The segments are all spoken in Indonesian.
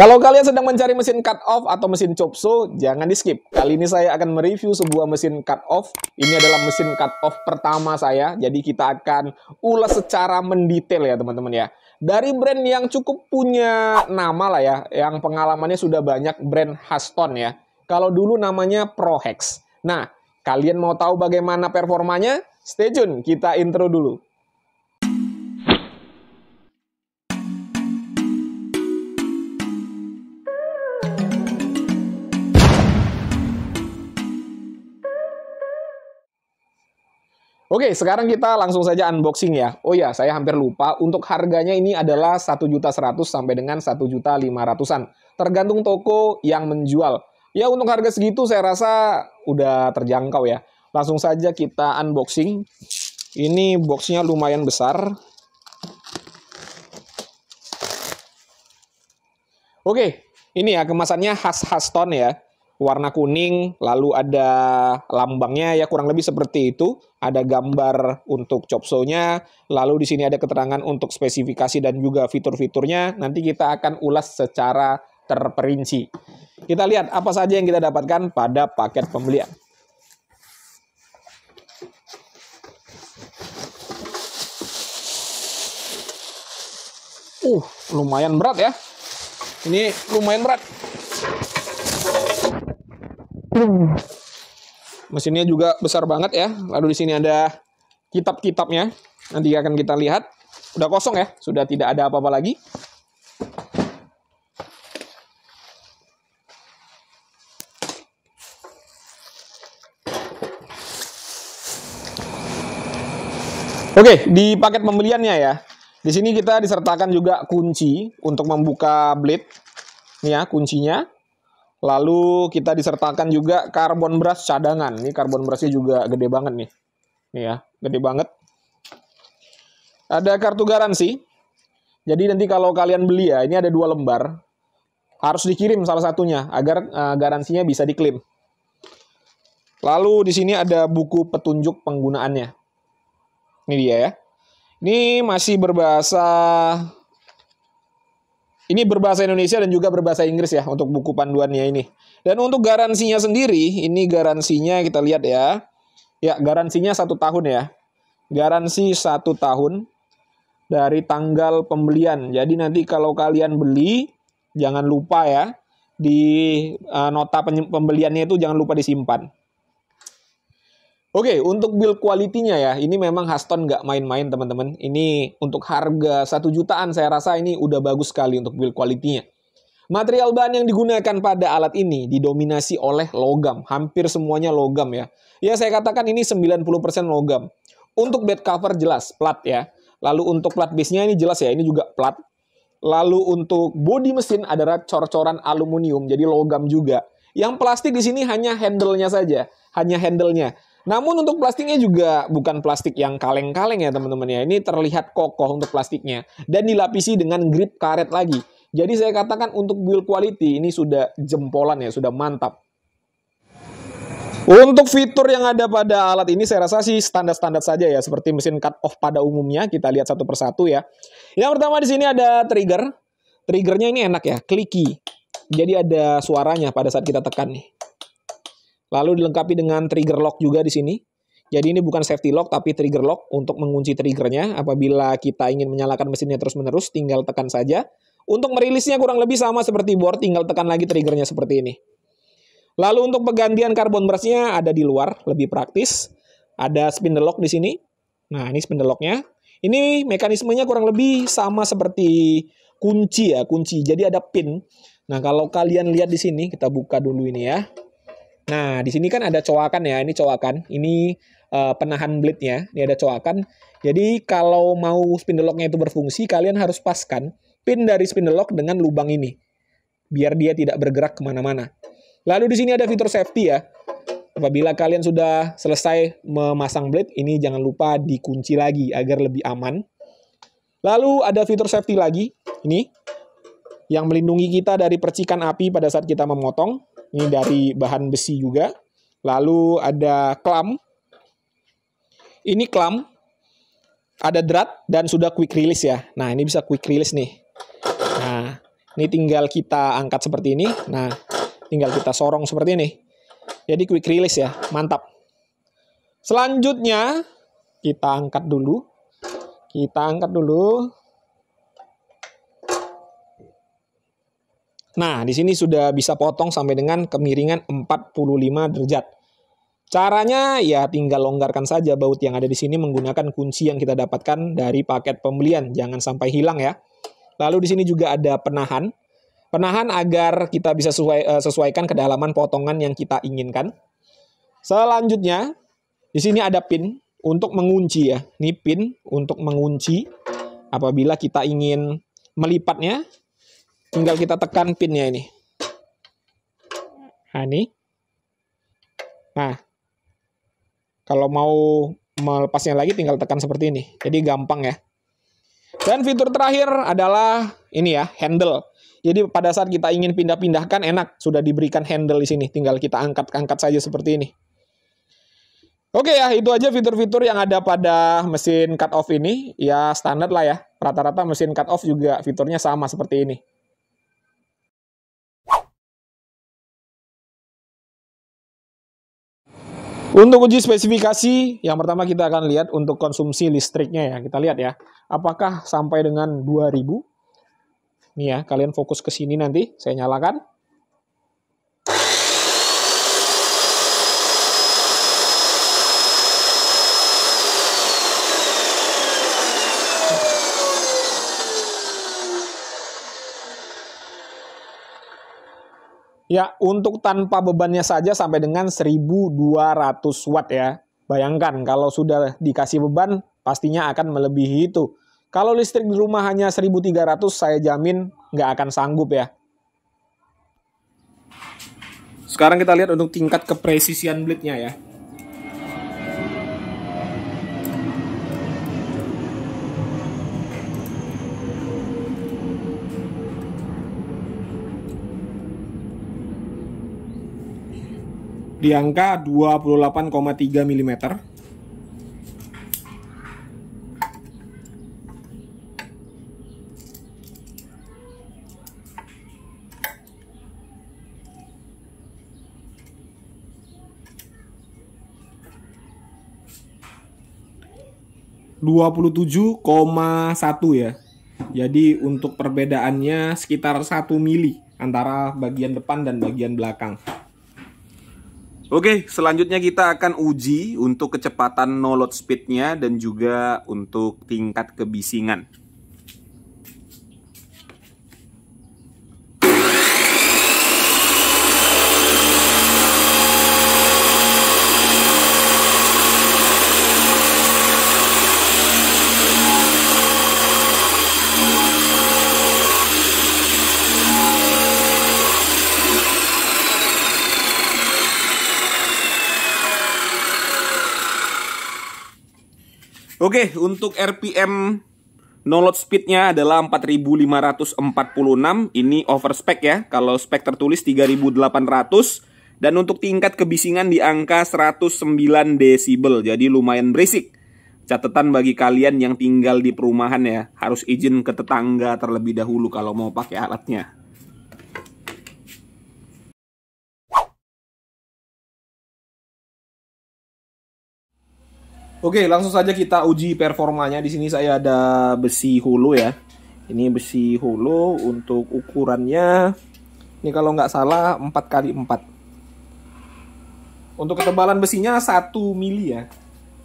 Kalau kalian sedang mencari mesin cut off atau mesin chop saw, jangan di skip. Kali ini saya akan mereview sebuah mesin cut off. Ini adalah mesin cut off pertama saya. Jadi kita akan ulas secara mendetail ya teman-teman ya. Dari brand yang cukup punya nama lah ya, yang pengalamannya sudah banyak, brand Haston ya. Kalau dulu namanya ProHex. Nah, kalian mau tahu bagaimana performanya? Stay tune, kita intro dulu. Oke, sekarang kita langsung saja unboxing ya. Oh ya, saya hampir lupa. Untuk harganya ini adalah 1.100.000 sampai dengan 1.500.000-an. Tergantung toko yang menjual. Ya, untuk harga segitu saya rasa udah terjangkau ya. Langsung saja kita unboxing. Ini boxnya lumayan besar. Oke, ini ya kemasannya khas Haston ya. Warna kuning, lalu ada lambangnya ya kurang lebih seperti itu. Ada gambar untuk chop saw-nya, lalu di sini ada keterangan untuk spesifikasi dan juga fitur-fiturnya. Nanti kita akan ulas secara terperinci. Kita lihat apa saja yang kita dapatkan pada paket pembelian. Lumayan berat ya. Ini lumayan berat. Mesinnya juga besar banget ya. Lalu di sini ada kitab-kitabnya. Nanti akan kita lihat. Udah kosong ya, sudah tidak ada apa-apa lagi. Oke, di paket pembeliannya ya. Di sini kita disertakan juga kunci untuk membuka blade. Ini ya kuncinya. Lalu kita disertakan juga karbon brush cadangan. Ini karbon brushnya juga gede banget nih. Nih ya, gede banget. Ada kartu garansi. Jadi nanti kalau kalian beli ya, ini ada 2 lembar. Harus dikirim salah satunya agar garansinya bisa diklaim. Lalu di sini ada buku petunjuk penggunaannya. Ini dia ya. Ini masih berbahasa Indonesia dan juga berbahasa Inggris ya untuk buku panduannya ini. Dan untuk garansinya sendiri, ini garansinya kita lihat ya. Ya, garansinya 1 tahun ya. Garansi 1 tahun dari tanggal pembelian. Jadi nanti kalau kalian beli, jangan lupa ya, di nota pembeliannya itu jangan lupa disimpan. Oke, untuk build quality-nya ya, ini memang Haston nggak main-main teman-teman. Ini untuk harga 1 jutaan saya rasa ini udah bagus sekali untuk build quality-nya. Material bahan yang digunakan pada alat ini didominasi oleh logam. Hampir semuanya logam ya. Ya saya katakan ini 90% logam. Untuk bed cover jelas, plat ya. Lalu untuk plat base-nya ini jelas ya, ini juga plat. Lalu untuk bodi mesin adalah cor-coran aluminium, jadi logam juga. Yang plastik di sini hanya handle-nya saja, hanya handle-nya. Namun untuk plastiknya juga bukan plastik yang kaleng-kaleng ya teman-teman ya. Ini terlihat kokoh untuk plastiknya. Dan dilapisi dengan grip karet lagi. Jadi saya katakan untuk build quality ini sudah jempolan ya, sudah mantap. Untuk fitur yang ada pada alat ini saya rasa sih standar-standar saja ya. Seperti mesin cut off pada umumnya. Kita lihat satu persatu ya. Yang pertama di sini ada trigger. Triggernya ini enak ya, clicky. Jadi ada suaranya pada saat kita tekan nih. Lalu dilengkapi dengan trigger lock juga di sini. Jadi ini bukan safety lock, tapi trigger lock untuk mengunci triggernya. Apabila kita ingin menyalakan mesinnya terus-menerus, tinggal tekan saja. Untuk merilisnya kurang lebih sama seperti board, tinggal tekan lagi triggernya seperti ini. Lalu untuk penggantian karbon brushnya ada di luar, lebih praktis. Ada spindle lock di sini. Nah, ini spindle locknya. Ini mekanismenya kurang lebih sama seperti kunci ya, kunci. Jadi ada pin. Nah, kalau kalian lihat di sini, kita buka dulu ini ya. Nah, di sini kan ada coakan ya, ini coakan. Ini penahan blade-nya, ini ada coakan. Jadi kalau mau spindle lock-nya itu berfungsi, kalian harus paskan pin dari spindle lock dengan lubang ini. Biar dia tidak bergerak kemana-mana. Lalu di sini ada fitur safety ya. Apabila kalian sudah selesai memasang blade, ini jangan lupa dikunci lagi agar lebih aman. Lalu ada fitur safety lagi, ini. Yang melindungi kita dari percikan api pada saat kita memotong. Ini dari bahan besi juga. Lalu ada clamp. Ini clamp. Ada drat dan sudah quick release ya. Nah, ini bisa quick release nih. Nah, Ini tinggal kita angkat seperti ini. Nah, tinggal kita sorong seperti ini. Jadi quick release ya, mantap. Selanjutnya, kita angkat dulu. Nah, di sini sudah bisa potong sampai dengan kemiringan 45 derajat. Caranya ya tinggal longgarkan saja baut yang ada di sini menggunakan kunci yang kita dapatkan dari paket pembelian. Jangan sampai hilang ya. Lalu di sini juga ada penahan. Penahan agar kita bisa sesuaikan kedalaman potongan yang kita inginkan. Selanjutnya, di sini ada pin untuk mengunci ya. Ini pin untuk mengunci. Apabila kita ingin melipatnya, tinggal kita tekan pinnya ini. Nah, ini. Nah, kalau mau melepasnya lagi tinggal tekan seperti ini. Jadi gampang ya. Dan fitur terakhir adalah ini ya, handle. Jadi pada saat kita ingin pindah-pindahkan enak, sudah diberikan handle di sini. Tinggal kita angkat-angkat saja seperti ini. Oke ya, itu aja fitur-fitur yang ada pada mesin cut off ini. Ya standar lah ya. Rata-rata mesin cut off juga fiturnya sama seperti ini. Untuk uji spesifikasi, yang pertama kita akan lihat untuk konsumsi listriknya ya. Kita lihat ya, apakah sampai dengan 2000. Nih ya, kalian fokus ke sini nanti, saya nyalakan. Ya, untuk tanpa bebannya saja sampai dengan 1200 watt ya. Bayangkan kalau sudah dikasih beban, pastinya akan melebihi itu. Kalau listrik di rumah hanya 1300, saya jamin nggak akan sanggup ya. Sekarang kita lihat untuk tingkat kepresisian blade-nya ya. Di angka 28,3 mm. (27,1 ya. Jadi untuk perbedaannya sekitar 1 mili antara bagian depan dan bagian belakang. Oke, selanjutnya kita akan uji untuk kecepatan no load speed-nya dan juga untuk tingkat kebisingan. Oke, untuk RPM no load speed-nya adalah 4546. Ini over spec ya. Kalau spek tertulis 3800. Dan untuk tingkat kebisingan di angka 109 desibel. Jadi lumayan berisik. Catatan bagi kalian yang tinggal di perumahan ya, harus izin ke tetangga terlebih dahulu kalau mau pakai alatnya. Oke, langsung saja kita uji performanya. Di sini saya ada besi holo ya. Ini besi holo untuk ukurannya. Ini kalau nggak salah 4x4. Untuk ketebalan besinya 1 mili ya.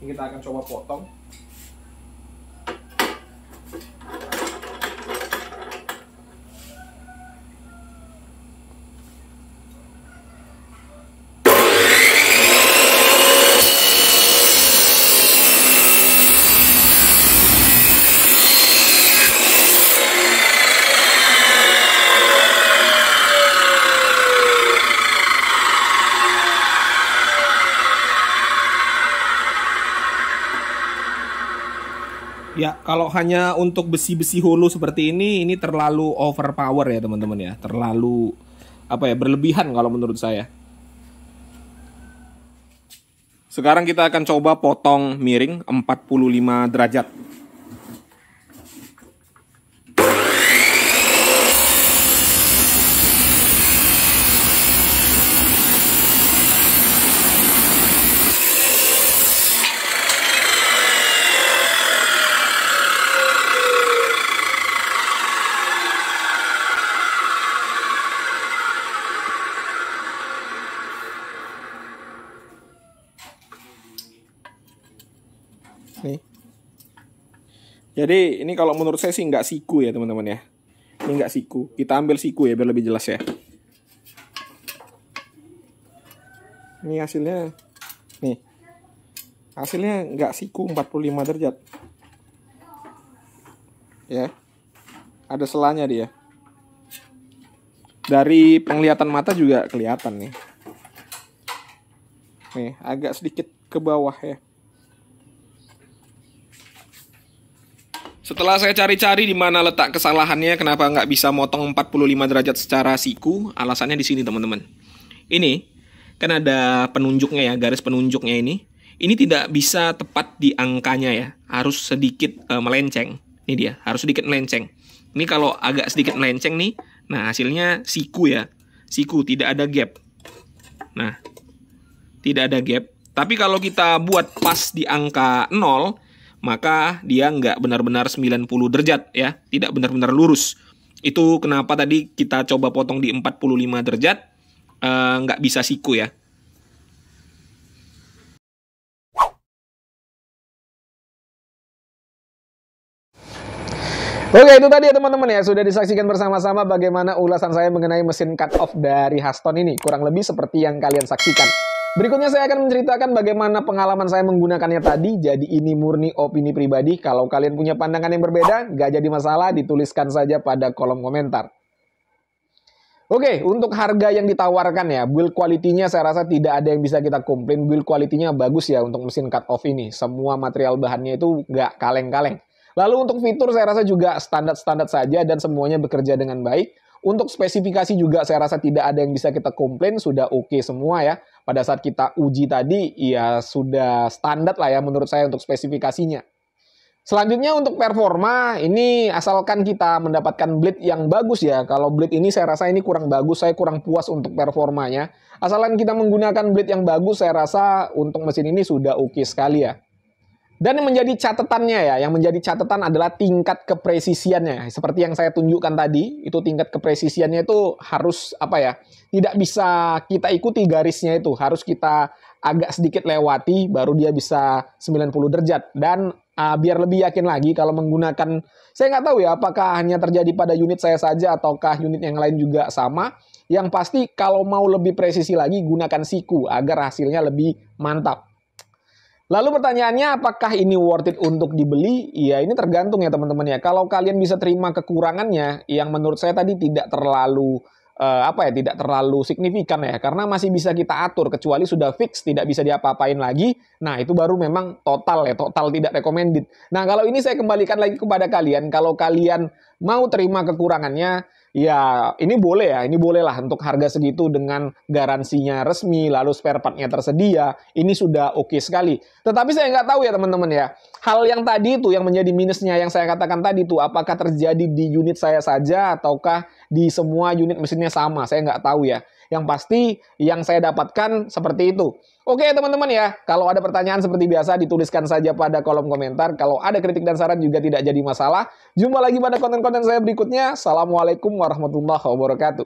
Ini kita akan coba potong. Ya, kalau hanya untuk besi-besi holo seperti ini terlalu overpower ya teman-teman ya. Terlalu berlebihan kalau menurut saya. Sekarang kita akan coba potong miring 45 derajat. Jadi ini kalau menurut saya sih nggak siku ya teman-teman ya. Ini nggak siku. Kita ambil siku ya biar lebih jelas ya. Ini hasilnya. Nih. Hasilnya nggak siku 45 derajat. Ya. Ada selanya dia. Dari penglihatan mata juga kelihatan nih. Nih, agak sedikit ke bawah ya. Setelah saya cari-cari di mana letak kesalahannya, kenapa nggak bisa motong 45 derajat secara siku, alasannya di sini teman-teman. Ini, kan ada penunjuknya ya, garis penunjuknya ini. Ini tidak bisa tepat di angkanya ya, harus sedikit melenceng. Ini dia, harus sedikit melenceng. Ini kalau agak sedikit melenceng nih, nah hasilnya siku ya. Siku, tidak ada gap. Nah, tidak ada gap. Tapi kalau kita buat pas di angka 0, maka dia nggak benar-benar 90 derajat ya, tidak benar-benar lurus. Itu kenapa tadi kita coba potong di 45 derajat, nggak bisa siku ya. Oke, itu tadi ya teman-teman ya, sudah disaksikan bersama-sama bagaimana ulasan saya mengenai mesin cut off dari Haston ini, kurang lebih seperti yang kalian saksikan. Berikutnya saya akan menceritakan bagaimana pengalaman saya menggunakannya tadi. Jadi ini murni opini pribadi. Kalau kalian punya pandangan yang berbeda, nggak jadi masalah, dituliskan saja pada kolom komentar. Oke, untuk harga yang ditawarkan ya, build quality-nya saya rasa tidak ada yang bisa kita komplain. Build quality-nya bagus ya untuk mesin cut off ini. Semua material bahannya itu nggak kaleng-kaleng. Lalu untuk fitur saya rasa juga standar-standar saja dan semuanya bekerja dengan baik. Untuk spesifikasi juga saya rasa tidak ada yang bisa kita komplain, sudah oke semua ya. Pada saat kita uji tadi, ya sudah standar lah ya menurut saya untuk spesifikasinya. Selanjutnya untuk performa, ini asalkan kita mendapatkan blade yang bagus ya. Kalau blade ini saya rasa ini kurang bagus, saya kurang puas untuk performanya. Asalkan kita menggunakan blade yang bagus, saya rasa untuk mesin ini sudah oke sekali ya. Dan yang menjadi catatannya ya, yang menjadi catatan adalah tingkat kepresisiannya. Seperti yang saya tunjukkan tadi, itu tingkat kepresisiannya itu harus apa ya? Tidak bisa kita ikuti garisnya itu, harus kita agak sedikit lewati baru dia bisa 90 derajat. Dan biar lebih yakin lagi kalau menggunakan, saya nggak tahu ya apakah hanya terjadi pada unit saya saja ataukah unit yang lain juga sama. Yang pasti kalau mau lebih presisi lagi gunakan siku agar hasilnya lebih mantap. Lalu pertanyaannya, apakah ini worth it untuk dibeli? Ya ini tergantung ya teman-teman ya. Kalau kalian bisa terima kekurangannya, yang menurut saya tadi tidak terlalu tidak terlalu signifikan ya, karena masih bisa kita atur kecuali sudah fix tidak bisa diapa-apain lagi. Nah itu baru memang total ya, total tidak recommended. Nah kalau ini saya kembalikan lagi kepada kalian, kalau kalian mau terima kekurangannya, ya ini boleh ya, ini boleh lah untuk harga segitu dengan garansinya resmi, lalu spare partnya tersedia, ini sudah oke sekali. Tetapi saya nggak tahu ya teman-teman ya, hal yang tadi itu yang menjadi minusnya yang saya katakan tadi itu, apakah terjadi di unit saya saja ataukah di semua unit mesinnya sama, saya nggak tahu ya. Yang pasti yang saya dapatkan seperti itu. Oke teman-teman ya, kalau ada pertanyaan seperti biasa dituliskan saja pada kolom komentar. Kalau ada kritik dan saran juga tidak jadi masalah. Jumpa lagi pada konten-konten saya berikutnya. Assalamualaikum warahmatullahi wabarakatuh.